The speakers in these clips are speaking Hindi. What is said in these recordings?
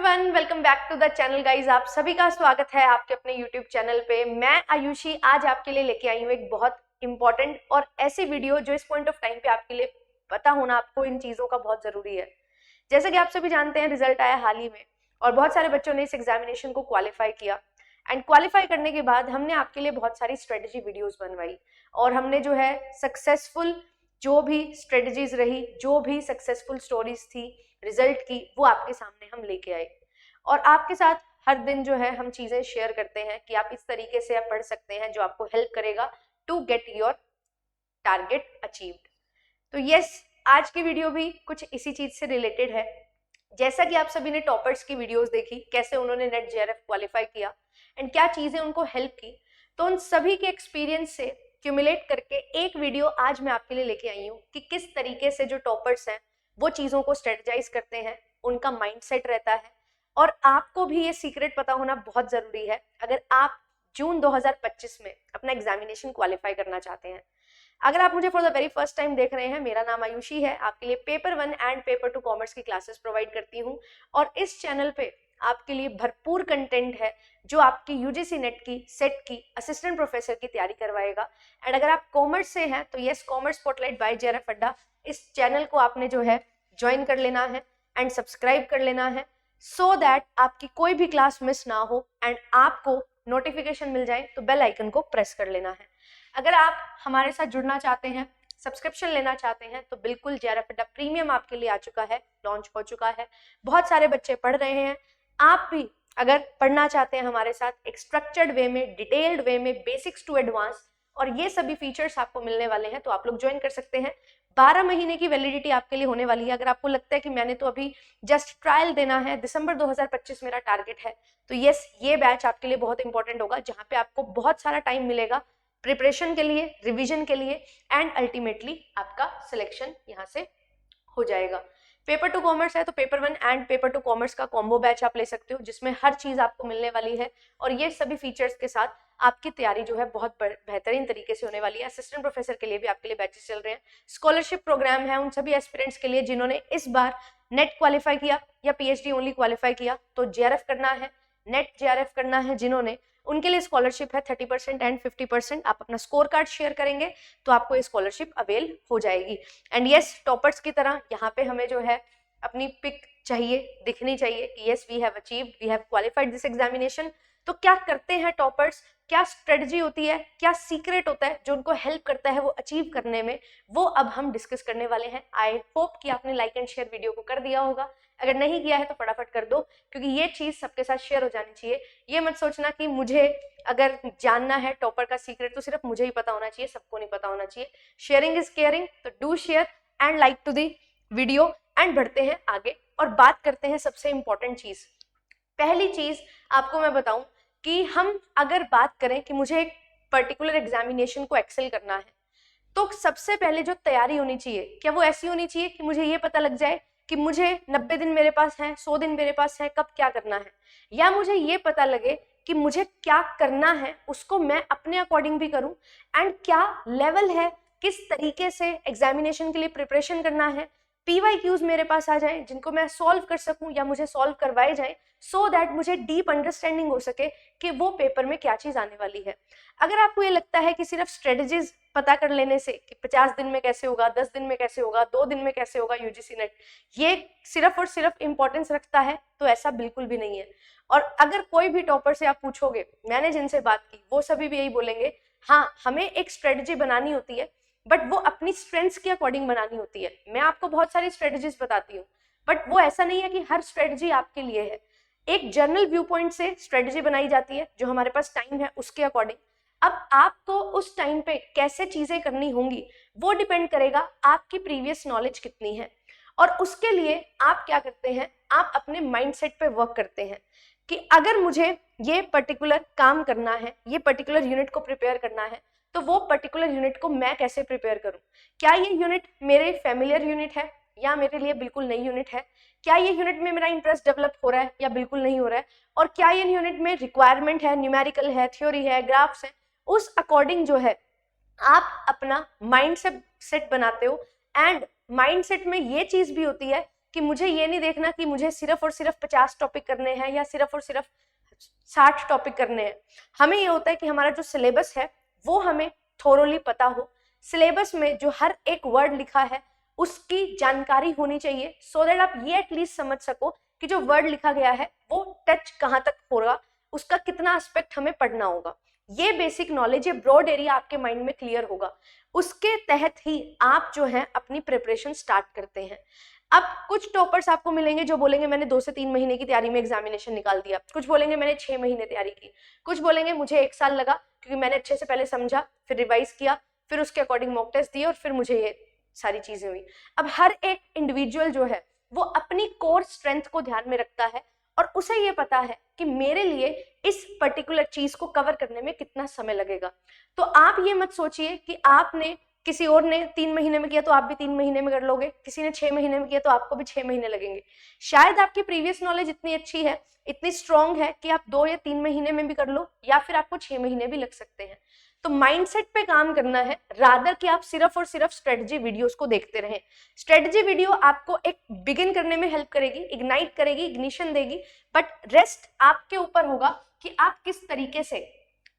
Everyone, welcome back to the channel guys. आप सभी का स्वागत है आपके अपने यूट्यूब चैनल पे। मैं आयुषी आज आपके लिए लेके आई हूँ एक बहुत इंपॉर्टेंट और ऐसी वीडियो जो इस पॉइंट ऑफ टाइम पे आपके लिए पता होना आपको इन चीज़ों का बहुत ज़रूरी है। जैसे कि आप सभी जानते हैं, रिजल्ट आया हाल ही में और बहुत सारे बच्चों ने इस एग्जामिनेशन को क्वालिफाई किया एंड क्वालिफाई करने के बाद हमने आपके लिए बहुत सारी स्ट्रेटेजी वीडियोज़ बनवाई और हमने जो है सक्सेसफुल जो भी स्ट्रेटजीज रही, जो भी सक्सेसफुल स्टोरीज थी रिजल्ट की, वो आपके सामने हम लेके आए और आपके साथ हर दिन जो है हम चीजें शेयर करते हैं कि आप इस तरीके से आप पढ़ सकते हैं जो आपको हेल्प करेगा to get your target achieved. तो यस, आज की वीडियो भी कुछ इसी चीज से रिलेटेड है। जैसा कि आप सभी ने टॉपर्स की वीडियोस देखी, कैसे उन्होंने नेट जेआरएफ क्वालिफाई किया एंड क्या चीजें उनको हेल्प की, तो उन सभी के एक्सपीरियंस से क्यूमुलेट करके एक वीडियो आज मैं आपके लिए लेके आई हूँ कि किस तरीके से जो टॉपर्स हैं वो चीज़ों को स्ट्रेटजाइज करते हैं, उनका माइंडसेट रहता है। और आपको भी ये सीक्रेट पता होना बहुत ज़रूरी है अगर आप जून 2025 में अपना एग्जामिनेशन क्वालिफाई करना चाहते हैं। अगर आप मुझे for the very first time देख रहे हैं, मेरा नाम आयुषी है। आपके लिए पेपर 1 एंड पेपर 2 कॉमर्स की क्लासेस प्रोवाइड करती हूँ और इस चैनल पे आपके लिए भरपूर कंटेंट है जो आपकी यूजीसी नेट की, सेट की, असिस्टेंट प्रोफेसर की तैयारी करवाएगा। एंड अगर आप कॉमर्स से हैं तो yes, commerce spotlight by JRF Adda, इस चैनल को आपने जो है ज्वाइन कर लेना है एंड सब्सक्राइब कर लेना है सो दैट आपकी कोई भी क्लास मिस ना हो एंड आपको नोटिफिकेशन मिल जाए तो बेल आइकन को प्रेस कर लेना है। अगर आप हमारे साथ जुड़ना चाहते हैं, सब्सक्रिप्शन लेना चाहते हैं, तो बिल्कुल जेआरएफ अड्डा प्रीमियम आपके लिए आ चुका है, लॉन्च हो चुका है। बहुत सारे बच्चे पढ़ रहे हैं। आप भी अगर पढ़ना चाहते हैं हमारे साथ एक स्ट्रक्चर्ड वे में, डिटेल्ड वे में, बेसिक्स टू एडवांस, और ये सभी फीचर्स आपको मिलने वाले हैं, तो आप लोग ज्वाइन कर सकते हैं। 12 महीने की वैलिडिटी आपके लिए होने वाली है। अगर आपको लगता है कि मैंने तो अभी जस्ट ट्रायल देना है, दिसंबर 2025 मेरा टारगेट है, तो यस, ये बैच आपके लिए बहुत इंपॉर्टेंट होगा जहाँ पे आपको बहुत सारा टाइम मिलेगा प्रिपरेशन के लिए, रिविजन के लिए एंड अल्टीमेटली आपका सिलेक्शन यहाँ से हो जाएगा। पेपर 2 कॉमर्स है तो पेपर 1 एंड पेपर 2 कॉमर्स का कॉम्बो बैच आप ले सकते हो जिसमें हर चीज आपको मिलने वाली है और ये सभी फीचर्स के साथ आपकी तैयारी जो है बहुत बेहतरीन तरीके से होने वाली है। असिस्टेंट प्रोफेसर के लिए भी आपके लिए बैचेस चल रहे हैं। स्कॉलरशिप प्रोग्राम है उन सभी एस्पिरेंट्स के लिए जिन्होंने इस बार नेट क्वालिफाई किया या पीएचडी ओनली क्वालिफाई किया, तो जेआरएफ करना है, नेट जेआरएफ करना है जिन्होंने, उनके लिए स्कॉलरशिप है 30% एंड 50%। आप अपना स्कोर कार्ड शेयर करेंगे तो आपको ये स्कॉलरशिप अवेल हो जाएगी। एंड यस, टॉपर्स की तरह यहाँ पे हमें जो है अपनी पिक चाहिए, दिखनी चाहिए कि yes, we have achieved, we have qualified this examination. तो क्या करते हैं टॉपर्स, क्या स्ट्रेटजी होती है, क्या सीक्रेट होता है जो उनको हेल्प करता है वो अचीव करने में, वो अब हम डिस्कस करने वाले हैं। आई होप कि आपने लाइक एंड शेयर वीडियो को कर दिया होगा। अगर नहीं किया है तो फटाफट कर दो, क्योंकि ये चीज सबके साथ शेयर हो जानी चाहिए। ये मत सोचना कि मुझे अगर जानना है टॉपर का सीक्रेट तो सिर्फ मुझे ही पता होना चाहिए, सबको नहीं पता होना चाहिए। शेयरिंग इज केयरिंग, तो do share and like to the video and बढ़ते हैं आगे और बात करते हैं सबसे इंपॉर्टेंट चीज। पहली चीज आपको मैं बताऊं कि हम अगर बात करें कि मुझे एक पर्टिकुलर एग्जामिनेशन को एक्सेल करना है, तो सबसे पहले जो तैयारी होनी चाहिए, क्या वो ऐसी होनी चाहिए कि मुझे ये पता लग जाए कि मुझे 90 दिन मेरे पास है, 100 दिन मेरे पास है, कब क्या करना है, या मुझे ये पता लगे कि मुझे क्या करना है उसको मैं अपने अकॉर्डिंग भी करूं एंड क्या लेवल है, किस तरीके से एग्जामिनेशन के लिए प्रिपरेशन करना है, पीवाईक्यूज मेरे पास आ जाए जिनको मैं सॉल्व कर सकूं या मुझे सॉल्व करवाए जाए, सो दैट मुझे डीप अंडरस्टैंडिंग हो सके कि वो पेपर में क्या चीज आने वाली है। अगर आपको ये लगता है कि सिर्फ स्ट्रेटजीज पता कर लेने से कि 50 दिन में कैसे होगा, 10 दिन में कैसे होगा, 2 दिन में कैसे होगा यूजीसी नेट, ये सिर्फ और सिर्फ इंपॉर्टेंस रखता है, तो ऐसा बिल्कुल भी नहीं है। और अगर कोई भी टॉपर से आप पूछोगे, मैंने जिनसे बात की वो सभी भी यही बोलेंगे, हाँ हमें एक स्ट्रेटजी बनानी होती है बट वो अपनी स्ट्रेंथ्स के अकॉर्डिंग बनानी होती है। मैं आपको बहुत सारी स्ट्रेटजीज बताती हूँ बट वो ऐसा नहीं है कि हर स्ट्रेटजी आपके लिए है। एक जर्नल व्यू पॉइंट से स्ट्रेटजी बनाई जाती है जो हमारे पास टाइम है उसके अकॉर्डिंग। अब आपको उस टाइम पे कैसे चीजें करनी होंगी वो डिपेंड करेगा आपकी प्रीवियस नॉलेज कितनी है, और उसके लिए आप क्या करते हैं, आप अपने माइंडसेट पे वर्क करते हैं कि अगर मुझे ये पर्टिकुलर काम करना है, ये पर्टिकुलर यूनिट को प्रिपेयर करना है, तो वो पर्टिकुलर यूनिट को मैं कैसे प्रिपेयर करूं। क्या ये यूनिट मेरे फैमिलियर यूनिट है या मेरे लिए बिल्कुल नई यूनिट है, क्या ये यूनिट में मेरा इंटरेस्ट डेवलप हो रहा है या बिल्कुल नहीं हो रहा है, और क्या ये यूनिट में रिक्वायरमेंट है, न्यूमेरिकल है, थ्योरी है, ग्राफ्स है, उस अकॉर्डिंग जो है आप अपना माइंड सेट बनाते हो। एंड माइंडसेट में ये चीज भी होती है कि मुझे ये नहीं देखना कि मुझे सिर्फ और सिर्फ 50 टॉपिक करने हैं या सिर्फ और सिर्फ 60 टॉपिक करने हैं। हमें ये होता है कि हमारा जो सिलेबस है वो हमें थोरोली पता हो, सिलेबस में जो हर एक वर्ड लिखा है उसकी जानकारी होनी चाहिए, सो दैट आप ये एटलीस्ट समझ सको कि जो वर्ड लिखा गया है वो टच कहाँ तक होगा, उसका कितना एस्पेक्ट हमें पढ़ना होगा। ये बेसिक नॉलेज, ये ब्रॉड एरिया आपके माइंड में क्लियर होगा, उसके तहत ही आप जो है अपनी प्रिपरेशन स्टार्ट करते हैं। अब कुछ टॉपर्स आपको मिलेंगे जो बोलेंगे मैंने 2 से 3 महीने की तैयारी में एग्जामिनेशन निकाल दिया, कुछ बोलेंगे मैंने 6 महीने तैयारी की, कुछ बोलेंगे मुझे 1 साल लगा क्योंकि मैंने अच्छे से पहले समझा, फिर रिवाइज किया, फिर उसके अकॉर्डिंग मॉक टेस्ट दिए और फिर मुझे ये सारी चीजें हुई। अब हर एक इंडिविजुअल जो है वो अपनी कोर स्ट्रेंथ को ध्यान में रखता है और उसे ये पता है कि मेरे लिए इस पर्टिकुलर चीज को कवर करने में कितना समय लगेगा। तो आप ये मत सोचिए कि आपने किसी और ने 3 महीने में किया तो आप भी 3 महीने में कर लोगे, किसी ने 6 महीने में किया तो आपको भी 6 महीने लगेंगे। शायद आपकी प्रीवियस नॉलेज इतनी अच्छी है, इतनी स्ट्रांग है कि आप 2 या 3 महीने में भी कर लो, या फिर आपको 6 महीने भी लग सकते हैं। तो माइंडसेट पे काम करना है, रादर कि आप सिर्फ और सिर्फ स्ट्रेटजी वीडियोस को देखते रहें। स्ट्रेटजी वीडियो आपको एक बिगिन करने में हेल्प करेगी, इग्नाइट करेगी, इग्निशन देगी, बट रेस्ट आपके ऊपर होगा कि आप किस तरीके से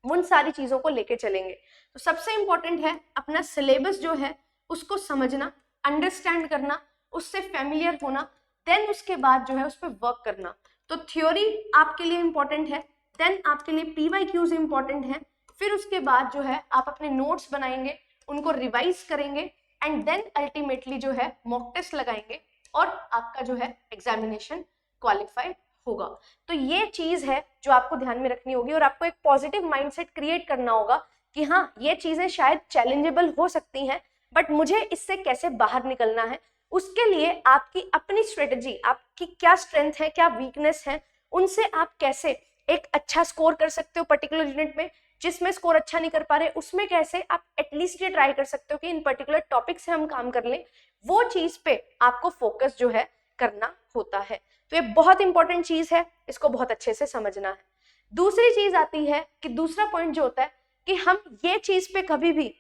उन सारी चीजों को लेके चलेंगे। तो सबसे इंपॉर्टेंट है अपना सिलेबस जो है उसको समझना, अंडरस्टैंड करना, उससे फैमिलियर होना, देन उसके बाद जो है उस पर वर्क करना। तो थ्योरी आपके लिए इंपॉर्टेंट है, देन आपके लिए PYQs इंपॉर्टेंट है, फिर उसके बाद जो है आप अपने नोट्स बनाएंगे, उनको रिवाइज करेंगे एंड देन अल्टीमेटली जो है मॉक टेस्ट लगाएंगे और आपका जो है एग्जामिनेशन क्वालिफाई होगा। तो ये चीज है जो आपको ध्यान में रखनी होगी और आपको एक पॉजिटिव माइंडसेट क्रिएट करना होगा कि हाँ ये चीजें शायद चैलेंजेबल हो सकती हैं, बट मुझे इससे कैसे बाहर निकलना है, उसके लिए आपकी अपनी स्ट्रेटजी, आपकी क्या स्ट्रेंथ है, क्या वीकनेस है, उनसे आप कैसे एक अच्छा स्कोर कर सकते हो पर्टिकुलर यूनिट में, जिसमें स्कोर अच्छा नहीं कर पा रहे उसमें कैसे आप एटलीस्ट ये ट्राई कर सकते हो कि इन पर्टिकुलर टॉपिक से हम काम कर लें, वो चीज पे आपको फोकस जो है करना होता है। तो ये बहुत इंपॉर्टेंट चीज है, इसको बहुत अच्छे से समझना है। दूसरी चीज आती है कि दूसरा पॉइंट जो होता है कि हम ये चीज पे कभी भी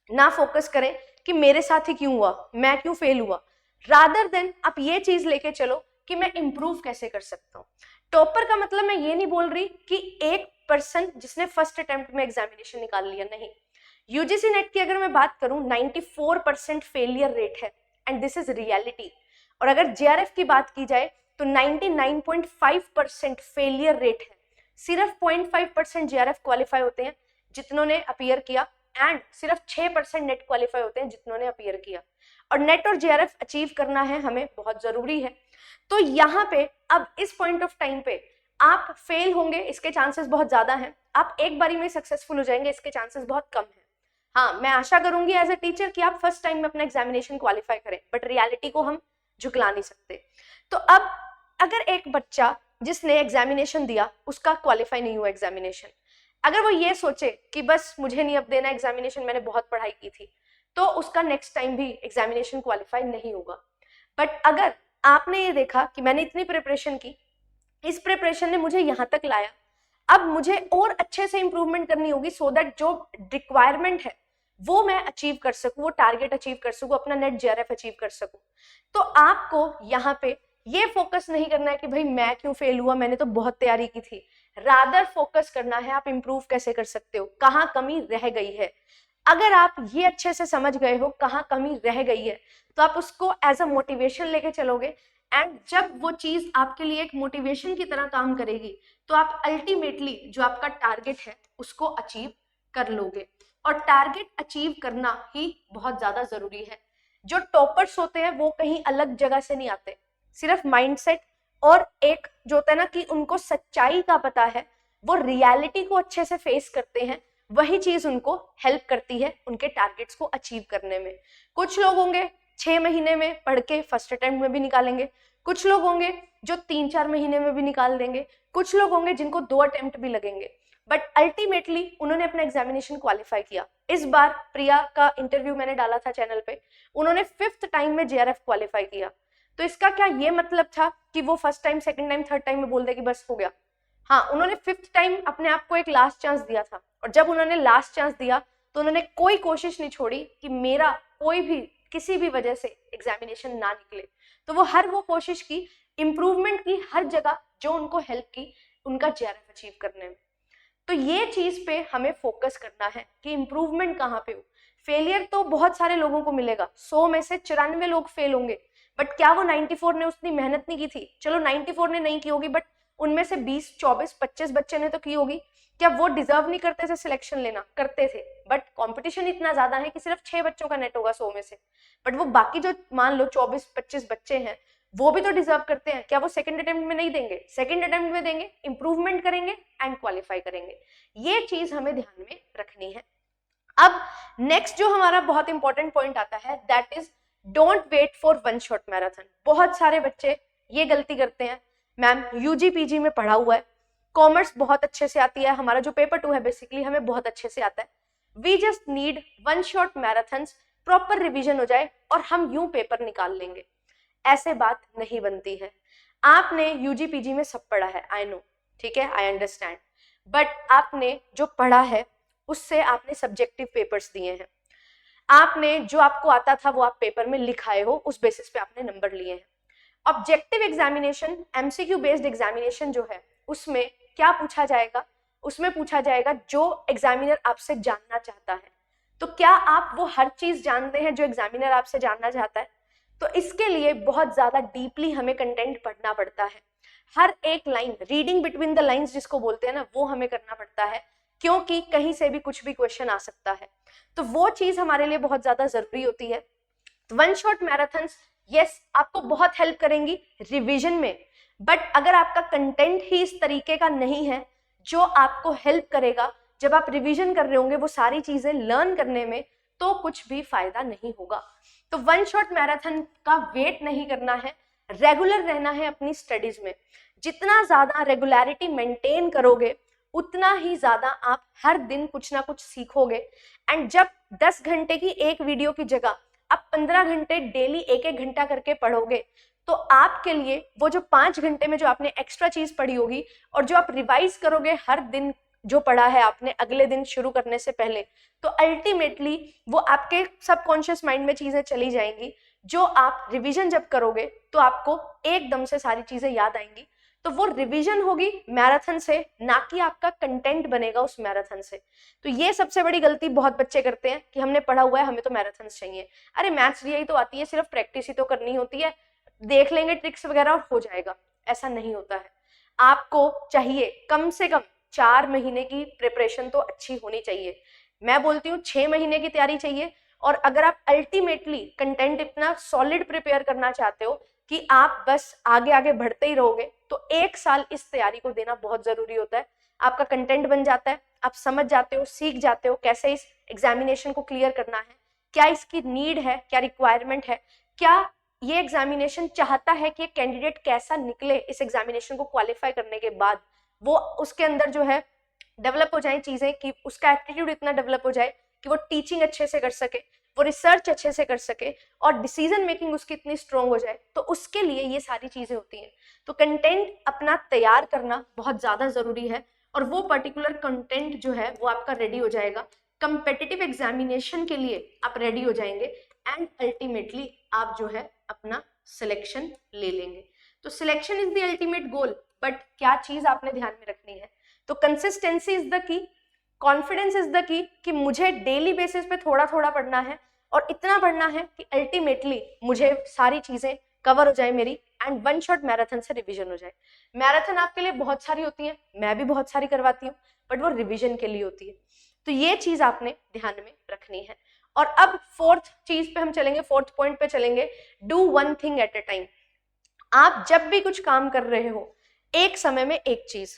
ना फोकस करें कि मेरे साथ ही क्यों हुआ, मैं क्यों फेल हुआ, रादर देन आप ये चीज लेके चलो कि मैं इंप्रूव कैसे कर सकता हूँ। टॉपर का मतलब मैं ये नहीं बोल रही कि एक पर्सन जिसने फर्स्ट अटेम्प्ट में एग्जामिनेशन निकाल लिया, नहीं। यूजीसी नेट की अगर मैं बात करूं 94% फेलियर रेट है एंड दिस इज रियलिटी। और अगर जेआरएफ की बात की जाए तो 99.5% फेलियर रेट है। सिर्फ 0.5% जेआरएफ क्वालिफाई होते हैं जितनों ने अपीयर किया एंड सिर्फ 6% नेट क्वालिफाई होते हैं जितनों ने अपीयर किया। और नेट और जेआरएफ अचीव करना है हमें बहुत जरूरी है। तो यहाँ पे अब इस पॉइंट ऑफ टाइम पे आप फेल होंगे इसके चांसेस बहुत ज्यादा हैं, आप एक बारी में सक्सेसफुल हो जाएंगे इसके चांसेस बहुत कम हैं। हाँ, मैं आशा करूंगी एज ए टीचर कि आप फर्स्ट टाइम में अपना एग्जामिनेशन क्वालिफाई करें, बट रियलिटी को हम झुकला नहीं सकते। तो अब अगर एक बच्चा जिसने एग्जामिनेशन दिया उसका क्वालिफाई नहीं हुआ एग्जामिनेशन, अगर वो ये सोचे कि बस मुझे नहीं अब देना एग्जामिनेशन, मैंने बहुत पढ़ाई की थी, तो उसका नेक्स्ट टाइम भी एग्जामिनेशन क्वालिफाई नहीं होगा। बट अगर आपने ये देखा कि मैंने इतनी प्रिपरेशन की, इस प्रिपरेशन ने मुझे यहाँ तक लाया, अब मुझे और अच्छे से इंप्रूवमेंट करनी होगी सो दैट जो रिक्वायरमेंट है वो मैं अचीव कर सकूं, वो टारगेट अचीव कर सकूं, अपना नेट जेआरएफ अचीव कर सकूं। तो आपको यहाँ पे ये फोकस नहीं करना है कि भाई मैं क्यों फेल हुआ, मैंने तो बहुत तैयारी की थी। रादर फोकस करना है आप इंप्रूव कैसे कर सकते हो, कहाँ कमी रह गई है। अगर आप ये अच्छे से समझ गए हो कहाँ कमी रह गई है, तो आप उसको एज अ मोटिवेशन लेके चलोगे एंड जब वो चीज आपके लिए एक मोटिवेशन की तरह काम करेगी तो आप अल्टीमेटली जो आपका टारगेट है उसको अचीव कर लोगे। और टारगेट अचीव करना ही बहुत ज्यादा जरूरी है। जो टॉपर्स होते हैं वो कहीं अलग जगह से नहीं आते, सिर्फ माइंडसेट और एक जो होता है ना कि उनको सच्चाई का पता है, वो रियलिटी को अच्छे से फेस करते हैं, वही चीज उनको हेल्प करती है उनके टारगेट्स को अचीव करने में। कुछ लोग होंगे 6 महीने में पढ़ के फर्स्ट अटेम्प्ट में भी निकालेंगे, कुछ लोग होंगे जो 3-4 महीने में भी निकाल देंगे, कुछ लोग होंगे जिनको 2 अटेम्प्ट भी लगेंगे, बट अल्टीमेटली उन्होंने अपना एग्जामिनेशन क्वालिफाई किया। इस बार प्रिया का इंटरव्यू मैंने डाला था चैनल पे, उन्होंने 5th टाइम में जेआरएफ क्वालिफाई किया। तो इसका क्या ये मतलब था कि वो first time, second time, third time में बोल दे कि बस हो गया? हाँ, उन्होंने 5th टाइम अपने आप को एक लास्ट चांस दिया था, और जब उन्होंने लास्ट चांस दिया तो उन्होंने कोई कोशिश नहीं छोड़ी कि मेरा कोई भी किसी भी वजह से एग्जामिनेशन ना निकले। तो वो कोशिश की, इंप्रूवमेंट की हर जगह जो उनको हेल्प की उनका JRF अचीव करने में। तो ये चीज पे हमें फोकस करना है कि इंप्रूवमेंट कहाँ पे हो। फेलियर तो बहुत सारे लोगों को मिलेगा, 100 में से 94 लोग फेल होंगे, बट क्या वो 94 ने उतनी मेहनत नहीं की थी? चलो 94 ने नहीं की होगी, बट उनमें से 20, 24, 25 बच्चे ने तो की होगी। क्या वो डिजर्व नहीं करते थे सिलेक्शन लेना? करते थे, बट कंपटीशन इतना ज्यादा है कि सिर्फ 6 बच्चों का नेट होगा 100 में से, बट वो बाकी जो मान लो 24-25 बच्चे हैं वो भी तो डिजर्व करते हैं। क्या वो सेकंड अटेम्प्ट में नहीं देंगे? सेकंड अटेम्प्ट में देंगे, इंप्रूवमेंट करेंगे एंड क्वालिफाई करेंगे। ये चीज हमें ध्यान में रखनी है। अब नेक्स्ट जो हमारा बहुत इंपॉर्टेंट पॉइंट आता है, that is don't wait for one shot marathon. बहुत सारे बच्चे ये गलती करते हैं, मैम यूजी पीजी में पढ़ा हुआ है, कॉमर्स बहुत अच्छे से आती है, हमारा जो पेपर 2 है बेसिकली हमें बहुत अच्छे से आता है, we just need one shot marathon, proper revision हो जाए और हम यूं पेपर निकाल लेंगे। ऐसे बात नहीं बनती है। आपने यूजी पीजी में सब पढ़ा है, आई नो, ठीक है, आई अंडरस्टैंड, बट आपने जो पढ़ा है उससे आपने सब्जेक्टिव पेपर्स दिए हैं, आपने जो आपको आता था वो आप पेपर में लिखाए हो, उस बेसिस पे आपने नंबर लिए हैं। Objective examination, MCQ based examination जो है उसमें क्या पूछा जाएगा? उसमें पूछा जाएगा जो एग्जामिनर आपसे जानना चाहता है। तो क्या आप वो हर चीज जानते हैं जो एग्जामिनर आपसे जानना चाहता है? तो इसके लिए बहुत ज्यादा डीपली हमें कंटेंट पढ़ना पड़ता है, हर एक line, reading between the lines जिसको बोलते हैं ना, वो हमें करना पड़ता है, क्योंकि कहीं से भी कुछ भी क्वेश्चन आ सकता है। तो वो चीज हमारे लिए बहुत ज्यादा जरूरी होती है। वन शॉट मैराथन्स यस आपको बहुत हेल्प करेंगी रिवीजन में, बट अगर आपका कंटेंट ही इस तरीके का नहीं है जो आपको हेल्प करेगा जब आप रिवीजन कर रहे होंगे वो सारी चीजें लर्न करने में, तो कुछ भी फायदा नहीं होगा। तो वन शॉट मैराथन का वेट नहीं करना है, रेगुलर रहना है अपनी स्टडीज में। जितना ज्यादा रेगुलरिटी मेंटेन करोगे उतना ही ज्यादा आप हर दिन कुछ ना कुछ सीखोगे। एंड जब 10 घंटे की एक वीडियो की जगह आप 15 घंटे डेली एक घंटा करके पढ़ोगे, तो आपके लिए वो जो 5 घंटे में जो आपने एक्स्ट्रा चीज पढ़ी होगी और जो आप रिवाइज करोगे हर दिन जो पढ़ा है आपने अगले दिन शुरू करने से पहले, तो अल्टीमेटली वो आपके सबकॉन्शियस माइंड में चीजें चली जाएंगी, जो आप रिवीजन जब करोगे तो आपको एकदम से सारी चीजें याद आएंगी। तो वो रिवीजन होगी मैराथन से, ना कि आपका कंटेंट बनेगा उस मैराथन से। तो ये सबसे बड़ी गलती बहुत बच्चे करते हैं कि हमने पढ़ा हुआ है, हमें तो मैराथन चाहिए। अरे मैथ्स यही तो आती है, सिर्फ प्रैक्टिस ही तो करनी होती है, देख लेंगे ट्रिक्स वगैरह और हो जाएगा। ऐसा नहीं होता है। आपको चाहिए कम से कम 4 महीने की प्रिपरेशन तो अच्छी होनी चाहिए। मैं बोलती हूँ 6 महीने की तैयारी चाहिए। और अगर आप अल्टीमेटली कंटेंट इतना सॉलिड प्रिपेयर करना चाहते हो कि आप बस आगे आगे बढ़ते ही रहोगे, तो 1 साल इस तैयारी को देना बहुत जरूरी होता है। आपका कंटेंट बन जाता है, आप समझ जाते हो, सीख जाते हो कैसे इस एग्जामिनेशन को क्लियर करना है, क्या इसकी नीड है, क्या रिक्वायरमेंट है, क्या ये एग्जामिनेशन चाहता है कि कैंडिडेट कैसा निकले इस एग्जामिनेशन को क्वालिफाई करने के बाद। वो उसके अंदर जो है डेवलप हो जाए चीजें, कि उसका एप्टीट्यूड इतना डेवलप हो जाए कि वो टीचिंग अच्छे से कर सके, वो रिसर्च अच्छे से कर सके और डिसीजन मेकिंग उसकी इतनी स्ट्रांग हो जाए। तो उसके लिए ये सारी चीजें होती हैं। तो कंटेंट अपना तैयार करना बहुत ज्यादा जरूरी है, और वो पर्टिकुलर कंटेंट जो है वो आपका रेडी हो जाएगा, कंपेटिटिव एग्जामिनेशन के लिए आप रेडी हो जाएंगे एंड अल्टीमेटली आप जो है अपना सिलेक्शन ले लेंगे। तो selection is the ultimate goal, but क्या चीज आपने ध्यान में रखनी है? तो consistency is the key, confidence is the key, कि मुझे डेली बेसिस पे थोड़ा थोड़ा पढ़ना है और इतना पढ़ना है कि अल्टीमेटली मुझे सारी चीजें कवर हो जाए मेरी एंड वन शॉट मैराथन से रिवीजन हो जाए। मैराथन आपके लिए बहुत सारी होती है, मैं भी बहुत सारी करवाती हूँ, बट वो रिवीजन के लिए होती है। तो ये चीज आपने ध्यान में रखनी है। और अब 4th चीज पे हम चलेंगे, 4th पॉइंट पे चलेंगे, do one thing at a time. आप जब भी कुछ काम कर रहे हो एक समय में एक चीज।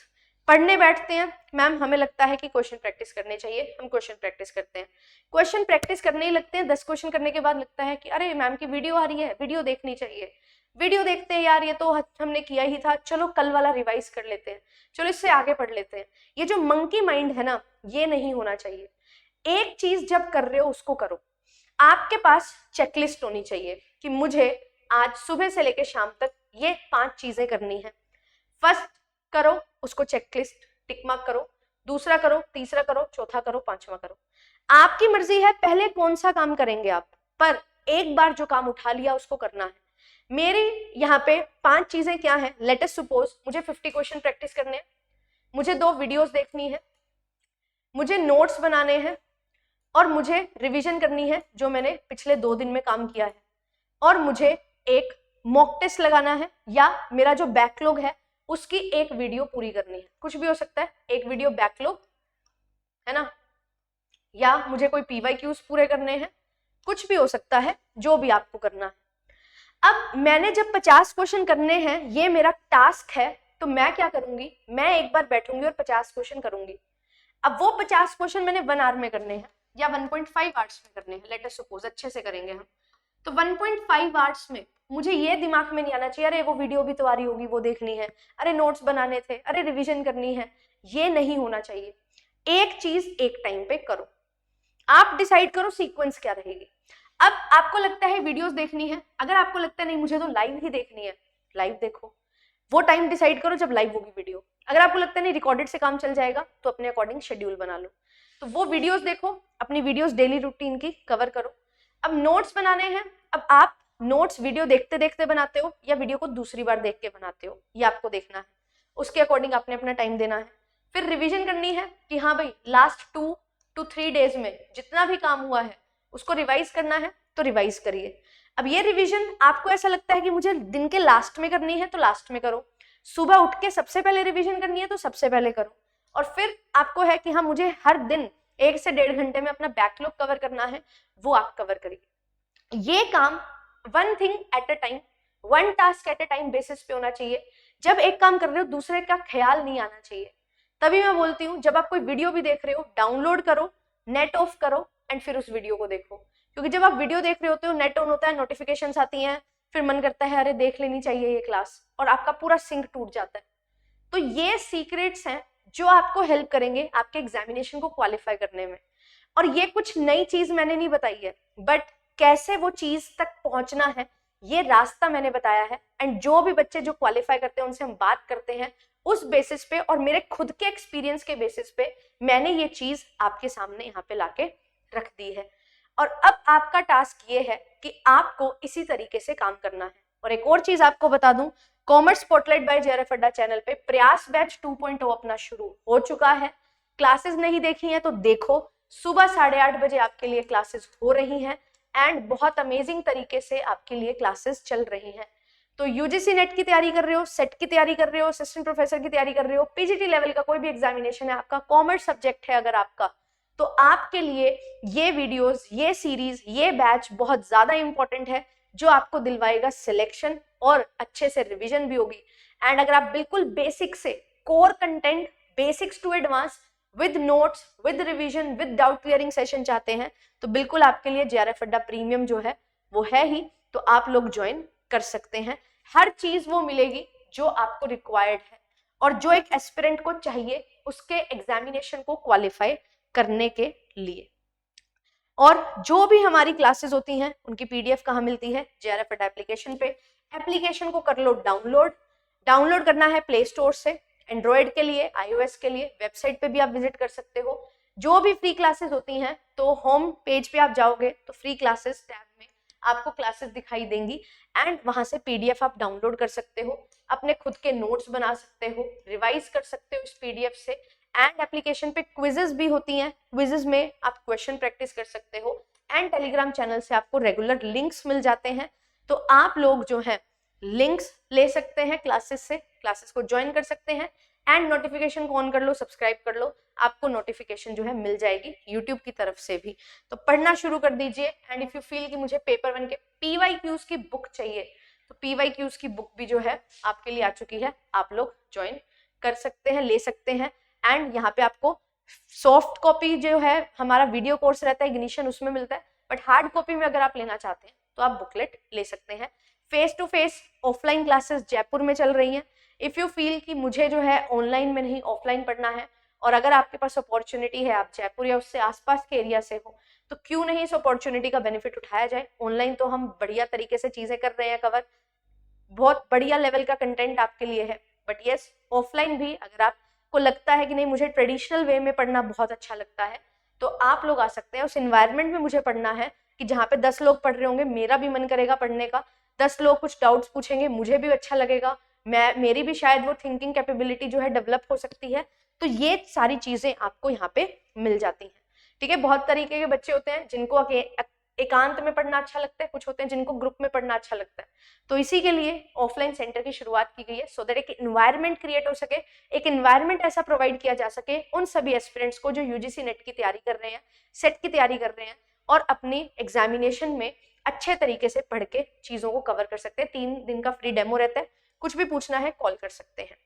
पढ़ने बैठते हैं, मैम हमें लगता है कि क्वेश्चन प्रैक्टिस करने चाहिए, हम क्वेश्चन प्रैक्टिस करते हैं, क्वेश्चन प्रैक्टिस करने ही लगते हैं, 10 क्वेश्चन करने के बाद लगता है कि अरे मैम की वीडियो आ रही है, वीडियो देखनी चाहिए, वीडियो देखते हैं यार ये तो हमने किया ही था, चलो कल वाला रिवाइज कर लेते हैं, चलो इससे आगे पढ़ लेते हैं। ये जो मंकी माइंड है ना, ये नहीं होना चाहिए। एक चीज जब कर रहे हो उसको करो। आपके पास चेकलिस्ट होनी चाहिए कि मुझे आज सुबह से लेकर शाम तक ये 5 चीजें करनी है। फर्स्ट करो, उसको चेकलिस्ट टिक मार्क करो, दूसरा करो, तीसरा करो, चौथा करो, 5वां करो। आपकी मर्जी है पहले कौन सा काम करेंगे आप, पर एक बार जो काम उठा लिया उसको करना है। मेरी यहाँ पे 5 चीजें क्या है, लेट अस सपोज मुझे 50 क्वेश्चन प्रैक्टिस करने हैं, मुझे 2 वीडियोस देखनी है, मुझे नोट्स बनाने हैं और मुझे रिवीजन करनी है जो मैंने पिछले 2 दिन में काम किया है, और मुझे एक मॉक टेस्ट लगाना है या मेरा जो बैकलॉग है उसकी एक वीडियो पूरी करनी है। कुछ भी हो सकता है, एक वीडियो बैकलॉग है ना, या मुझे कोई PYQs पूरे करने हैं, कुछ भी हो सकता है, जो भी आपको करना है। अब मैंने जब 50 क्वेश्चन करने हैं, ये मेरा टास्क है, तो मैं क्या करूंगी, मैं एक बार बैठूंगी और 50 क्वेश्चन करूंगी। अब वो 50 क्वेश्चन मैंने 1 आवर में करने हैं या 1.5 आवर्स में करने हैं, लेट अस सपोज अच्छे से करेंगे हम, तो 1.5 आवर्स में मुझे ये दिमाग में नहीं आना चाहिए अरे वो वीडियो भी तो आ रही होगी, वो देखनी है, अरे नोट्स बनाने थे, अरे रिवीजन करनी है, ये नहीं होना चाहिए। एक चीज एक टाइम पे करो, आप डिसाइड करो सीक्वेंस क्या रहेगी। अब आपको लगता है वीडियोस देखनी है, अगर आपको लगता है नहीं मुझे तो लाइव ही देखनी है, लाइव देखो, वो टाइम डिसाइड करो जब लाइव होगी वीडियो। अगर आपको लगता है नहीं रिकॉर्डेड से काम चल जाएगा, तो अपने अकॉर्डिंग शेड्यूल बना लो, तो वो वीडियोस देखो, अपनी वीडियोस डेली रूटीन की कवर करो। अब नोट्स बनाने हैं, अब आप नोट्स वीडियो देखते देखते बनाते हो या वीडियो को दूसरी बार देख के बनाते हो, ये आपको देखना है, उसके अकॉर्डिंग आपने अपना टाइम देना है। फिर रिवीजन करनी है कि हाँ भाई लास्ट 2 to 3 डेज में जितना भी काम हुआ है उसको रिवाइज करना है, तो रिवाइज करिए। अब ये रिवीजन आपको ऐसा लगता है कि मुझे दिन के लास्ट में करनी है, तो लास्ट में करो। सुबह उठ के सबसे पहले रिवीजन करनी है, तो सबसे पहले करो। और फिर आपको है कि हाँ मुझे हर दिन 1 से 1.5 घंटे में अपना बैकलॉग कवर करना है, वो आप कवर करिए। ये काम 1 thing at a time, 1 task at a time basis पे होना चाहिए। जब एक काम कर रहे हो दूसरे का ख्याल नहीं आना चाहिए। तभी मैं बोलती हूँ जब आप कोई वीडियो भी देख रहे हो, डाउनलोड करो, नेट ऑफ करो एंड फिर उस वीडियो को देखो। क्योंकि जब आप वीडियो देख रहे होते हो, नेट ऑन होता है, नोटिफिकेशंस आती हैं, फिर मन करता है अरे देख लेनी चाहिए ये क्लास, और आपका पूरा सिंक टूट जाता है। तो ये सीक्रेट्स हैं जो आपको हेल्प करेंगे आपके एग्जामिनेशन को क्वालिफाई करने में। और ये कुछ नई चीज मैंने नहीं बताई है, बट कैसे वो चीज तक पहुंचना है ये रास्ता मैंने बताया है। एंड जो भी बच्चे जो क्वालिफाई करते हैं उनसे हम बात करते हैं उस बेसिस पे, और मेरे खुद के एक्सपीरियंस के बेसिस पे मैंने ये चीज आपके सामने यहाँ पे लाके रख दी है। और अब आपका टास्क ये है कि आपको इसी तरीके से काम करना है। और एक और चीज आपको बता दूं, कॉमर्स स्पॉटलाइट बाय JRF अड्डा चैनल पे प्रयास बैच 2.0 अपना शुरू हो चुका है। क्लासेस नहीं देखी हैं तो देखो, सुबह 8:30 बजे आपके लिए क्लासेस हो रही हैं एंड बहुत अमेजिंग तरीके से आपके लिए क्लासेस चल रही हैं। तो UGC नेट की तैयारी कर रहे हो, सेट की तैयारी कर रहे हो, असिस्टेंट प्रोफेसर की तैयारी कर रहे हो, PGT लेवल का कोई भी एग्जामिनेशन है, आपका कॉमर्स सब्जेक्ट है अगर आपका, तो आपके लिए ये वीडियोस, ये सीरीज, ये बैच बहुत ज्यादा इंपॉर्टेंट है, जो आपको दिलवाएगा सिलेक्शन और अच्छे से रिवीजन भी होगी। एंड अगर आप बिल्कुल बेसिक से core content, basics to advance, with notes, with revision, with doubt clearing session चाहते हैं, तो बिल्कुल आपके लिए JRF अड्डा प्रीमियम जो है वो है ही, तो आप लोग ज्वाइन कर सकते हैं। हर चीज वो मिलेगी जो आपको रिक्वायर्ड है और जो एक एस्पिरेंट को चाहिए उसके एग्जामिनेशन को क्वालिफाई करने के लिए। और जो भी हमारी क्लासेस होती हैं उनकी PDF कहाँ मिलती है, JRF अड्डा एप्लीकेशन पे। एप्लीकेशन को कर लो डाउनलोड करना है प्ले स्टोर से, एंड्रॉयड के लिए, iOS के लिए। वेबसाइट पे भी आप विजिट कर सकते हो। जो भी फ्री क्लासेस होती हैं तो होम पेज पे आप जाओगे तो फ्री क्लासेस टैब में आपको क्लासेस दिखाई देंगी एंड वहां से PDF आप डाउनलोड कर सकते हो, अपने खुद के नोट्स बना सकते हो, रिवाइज कर सकते हो इस PDF से। एंड एप्लीकेशन पे क्विजेस भी होती हैं, क्विजेस में आप क्वेश्चन प्रैक्टिस कर सकते हो। एंड टेलीग्राम चैनल से आपको रेगुलर लिंक्स मिल जाते हैं, तो आप लोग जो है लिंक्स ले सकते हैं क्लासेस से, क्लासेस को ज्वाइन कर सकते हैं। एंड नोटिफिकेशन को ऑन कर लो, सब्सक्राइब कर लो, आपको नोटिफिकेशन जो है मिल जाएगी यूट्यूब की तरफ से भी। तो पढ़ना शुरू कर दीजिए। एंड इफ यू फील कि मुझे पेपर 1 के PYQs की बुक चाहिए, तो PYQs की बुक भी जो है आपके लिए आ चुकी है, आप लोग ज्वाइन कर सकते हैं, ले सकते हैं। एंड यहाँ पे आपको सॉफ्ट कॉपी जो है हमारा वीडियो कोर्स रहता है इग्निशन, उसमें मिलता है, बट हार्ड कॉपी में अगर आप लेना चाहते हैं तो आप बुकलेट ले सकते हैं। Face to face offline classes Jaipur में चल रही हैं। इफ यू फील कि मुझे जो है ऑनलाइन में नहीं ऑफलाइन पढ़ना है, और अगर आपके पास अपॉर्चुनिटी है, आप जयपुर या उससे आसपास के एरिया से हो, तो क्यों नहीं इस अपॉर्चुनिटी का बेनिफिट उठाया जाए। ऑनलाइन तो हम बढ़िया तरीके से चीजें कर रहे हैं कवर, बहुत बढ़िया लेवल का कंटेंट आपके लिए है। बट यस, ऑफलाइन भी अगर आपको लगता है कि नहीं मुझे ट्रेडिशनल वे में पढ़ना बहुत अच्छा लगता है, तो आप लोग आ सकते हैं। उस एनवायरनमेंट में मुझे पढ़ना है कि जहाँ पे 10 लोग पढ़ रहे होंगे, मेरा भी मन करेगा पढ़ने का, 10 लोग कुछ डाउट्स पूछेंगे, मुझे भी अच्छा लगेगा, मेरी भी शायद वो थिंकिंग कैपेबिलिटी जो है डेवलप हो सकती है। तो ये सारी चीजें आपको यहाँ पे मिल जाती हैं, ठीक है। बहुत तरीके के बच्चे होते हैं जिनको एकांत में पढ़ना अच्छा लगता है, कुछ होते हैं जिनको ग्रुप में पढ़ना अच्छा लगता है। तो इसी के लिए ऑफलाइन सेंटर की शुरुआत की गई है, सो दैट एक इन्वायरमेंट क्रिएट हो सके, एक इन्वायरमेंट ऐसा प्रोवाइड किया जा सके उन सभी एस्पिरेंट्स को जो यूजीसी नेट की तैयारी कर रहे हैं, सेट की तैयारी कर रहे हैं और अपनी एग्जामिनेशन में अच्छे तरीके से पढ़ के चीजों को कवर कर सकते हैं। 3 दिन का फ्री डेमो रहता है, कुछ भी पूछना है कॉल कर सकते हैं।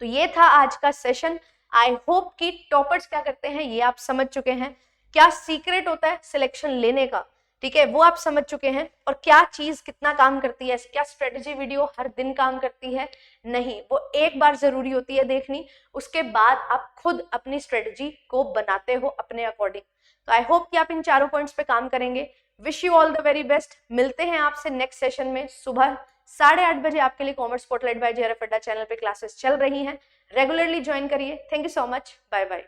तो ये था आज का सेशन। आई होप कि टॉपर्स क्या करते हैं ये आप समझ चुके हैं, क्या सीक्रेट होता है सिलेक्शन लेने का, ठीक है, वो आप समझ चुके हैं, और क्या चीज कितना काम करती है, क्या स्ट्रेटेजी वीडियो हर दिन काम करती है, नहीं, वो एक बार जरूरी होती है देखनी, उसके बाद आप खुद अपनी स्ट्रेटेजी को बनाते हो अपने अकॉर्डिंग। तो आई होप कि आप इन चारों पॉइंट्स पे काम करेंगे। Wish you all the very best. मिलते हैं आपसे नेक्स्ट सेशन में। सुबह 8:30 बजे आपके लिए commerce spotlight by JRF Adda channel पे क्लासेस चल रही हैं, रेगुलरली ज्वाइन करिए। Thank you so much, bye bye.